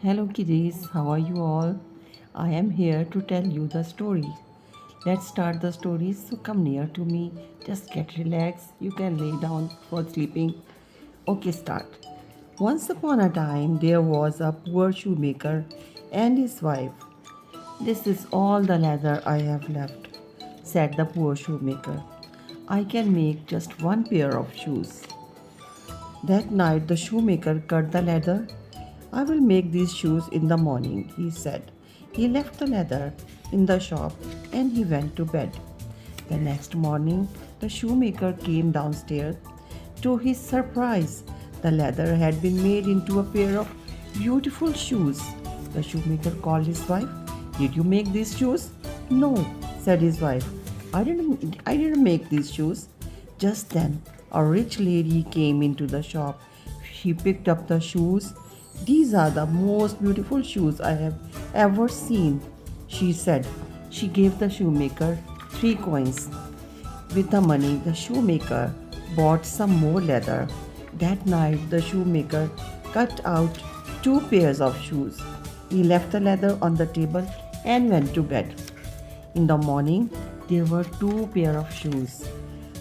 Hello kiddies, how are you all? I am here to tell you the story. Let's start the story. So come near to me. Just get relaxed. You can lay down for sleeping. Okay, start. Once upon a time, there was a poor shoemaker and his wife. This is all the leather I have left, said the poor shoemaker. I can make just one pair of shoes. That night the shoemaker cut the leather. I will make these shoes in the morning, he said. He left the leather in the shop and he went to bed. The next morning, the shoemaker came downstairs. To his surprise, the leather had been made into a pair of beautiful shoes. The shoemaker called his wife. Did you make these shoes? No, said his wife. I didn't make these shoes. Just then, a rich lady came into the shop. She picked up the shoes. These are the most beautiful shoes I have ever seen, she said. She gave the shoemaker 3 coins. With the money, the shoemaker bought some more leather. That night, the shoemaker cut out 2 pairs of shoes. He left the leather on the table and went to bed. In the morning, there were 2 pairs of shoes.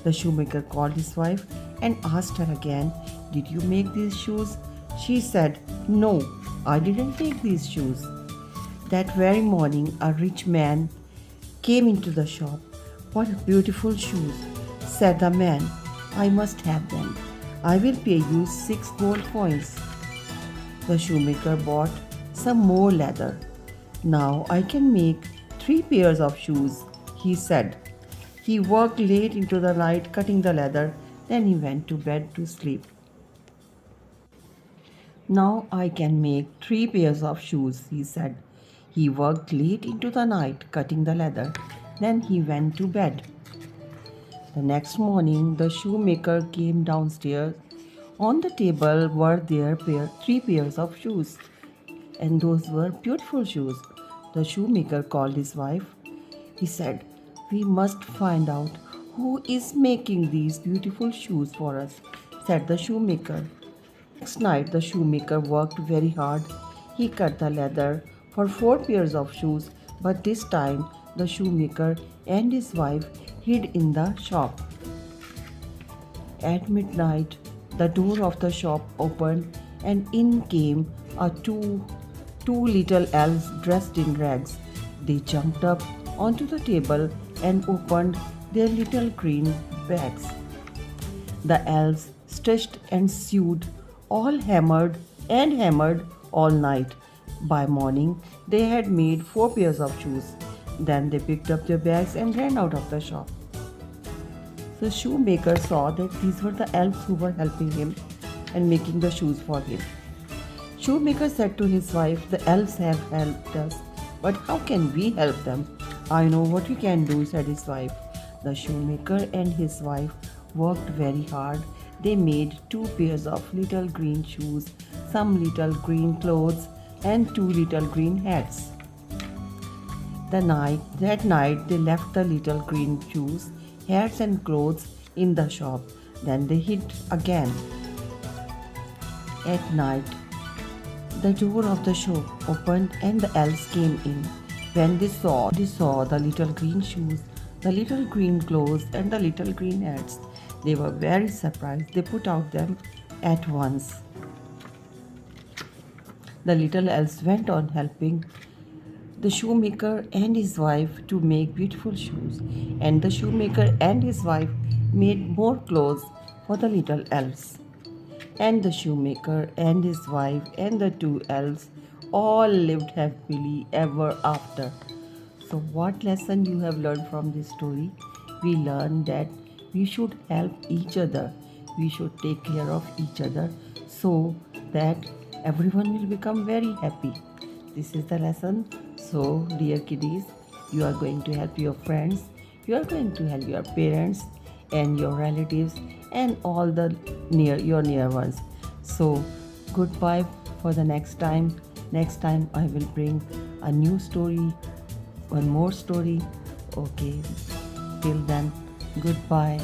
The shoemaker called his wife and asked her again, Did you make these shoes? She said, No, I didn't make these shoes. That very morning, a rich man came into the shop. What beautiful shoes, said the man. I must have them. I will pay you 6 gold coins. The shoemaker bought some more leather. Now I can make 3 pairs of shoes, he said. He worked late into the night cutting the leather, then he went to bed to sleep. Now I can make 3 pairs of shoes, he said. He worked late into the night cutting the leather, then he went to bed. The next morning, the shoemaker came downstairs. On the table were 3 pairs of shoes, and those were beautiful shoes. The shoemaker called his wife. He said, We must find out who is making these beautiful shoes for us, said the shoemaker. Next night, the shoemaker worked very hard. He cut the leather for 4 pairs of shoes, but this time the shoemaker and his wife hid in the shop. At midnight, the door of the shop opened, and in came two little elves dressed in rags. They jumped up onto the table and opened their little green bags. The elves stitched and sewed, all hammered and hammered all night. By morning, they had made 4 pairs of shoes. Then they picked up their bags and ran out of the shop. The shoemaker saw that these were the elves who were helping him and making the shoes for him. Shoemaker said to his wife, The elves have helped us, but how can we help them? I know what we can do, said his wife. The shoemaker and his wife worked very hard. They made 2 pairs of little green shoes, some little green clothes, and 2 little green hats. That night they left the little green shoes, hats and clothes in the shop. Then they hid again. At night, the door of the shop opened and the elves came in. When they saw the little green shoes, the little green clothes, and the little green hats, they were very surprised. They put out them at once. The little elves went on helping the shoemaker and his wife to make beautiful shoes, and the shoemaker and his wife made more clothes for the little elves. And the shoemaker and his wife and the 2 elves all lived happily ever after. So, what lesson you have learned from this story? We learned that we should help each other, we should take care of each other so that everyone will become very happy. This is the lesson. So, dear kiddies, you are going to help your friends, you are going to help your parents and your relatives and all the your near ones. So, goodbye for the next time. Next time I will bring a new story, one more story. Okay, till then, goodbye.